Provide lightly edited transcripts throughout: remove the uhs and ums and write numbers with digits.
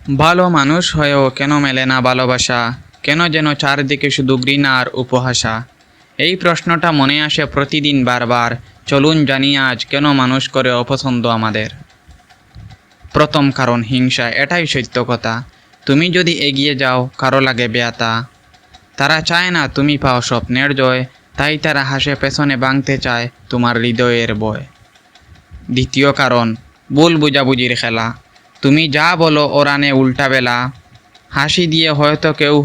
ভালো মানুষ হয়েও কেন মেলে না ভালোবাসা? কেন যেন চারদিকে শুধু ঘৃণা আর উপহাসা? এই প্রশ্নটা মনে আসে প্রতিদিন বারবার। চলুন জানি আজ কেন মানুষ করে অপছন্দ আমাদের। প্রথম কারণ হিংসা, এটাই সত্য কথা। তুমি যদি এগিয়ে যাও কারো লাগে বেয়াতা। তারা চায় না তুমি পাও স্বপ্নের জয়, তাই তারা হাসে পেছনে ভাঙতে চায় তোমার হৃদয়ের বয়। দ্বিতীয় কারণ ভুল বুঝাবুঝির খেলা। তুমি যা বলো ওরা নে উল্টা বেলা। হাসি দিয়ে হয়তো কেউ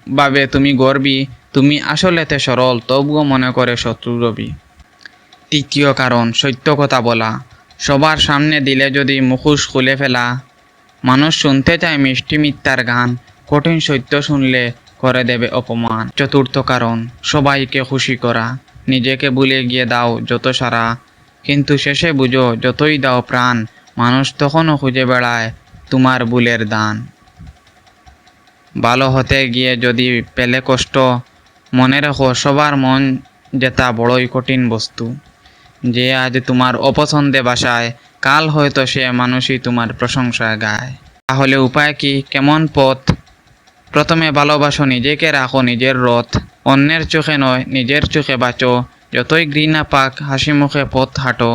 ভাবে তুমি গর্বী, তুমি আসলেতে সরল, তবুও মনে করে শত্রু রবি। তৃতীয় কারণ সত্য কথা বলা। সবার সামনে দিলে যদি মুখোশ খুলে ফেলা। মানুষ শুনতে চায় মিষ্টি মিথ্যার গান, কঠিন সত্য শুনলে করে দেবে অপমান। চতুর্থ কারণ সবাইকে খুশি করা। নিজেকে ভুলে গিয়ে দাও যত সারা, কিন্তু শেষে বুঝো যতই দাও প্রাণ, মানুষ তখনও খুঁজে বেড়ায় তোমার ভুলের দান। ভালো হতে গিয়ে যদি পেলে কষ্ট, মনে রেখো সবার মন জেতা বড়ই কঠিন বস্তু। যে আজ তোমার অপছন্দে বাসায়, কাল হয়তো সে মানুষই তোমার প্রশংসায় গায়। তাহলে উপায় কি, কেমন পথ? প্রথমে ভালোবাসো নিজেকে, রাখো নিজের রথ। অন্যের চোখে নয় নিজের চোখে বাঁচো, যতই ঘৃণা পাক হাসি মুখে পথ হাঁটো।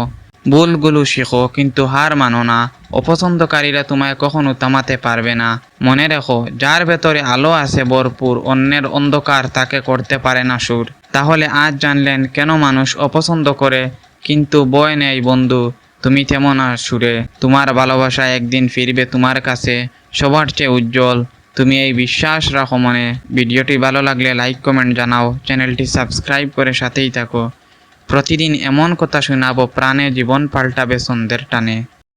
ভুলগুলো শিখো কিন্তু হার মানো না, অপছন্দকারীরা তোমায় কখনো থামাতে পারবে না। মনে রেখো যার ভেতরে আলো আছে ভরপুর, অন্যের অন্ধকার তাকে করতে পারে না সুর। তাহলে আজ জানলেন কেন মানুষ অপছন্দ করে, কিন্তু ভয় নেই বন্ধু, তুমি তেমন আর সুরে। তোমার ভালোবাসা একদিন ফিরবে তোমার কাছে, সবার চেয়ে উজ্জ্বল। তুমি এই বিশ্বাস রাখো মনে। ভিডিওটি ভালো লাগলে লাইক কমেন্ট জানাও, চ্যানেলটি সাবস্ক্রাইব করে সাথেই থাকো। প্রতিদিন এমন কথা শোনাবো, প্রাণে জীবন পাল্টাবে ছন্দের টানে।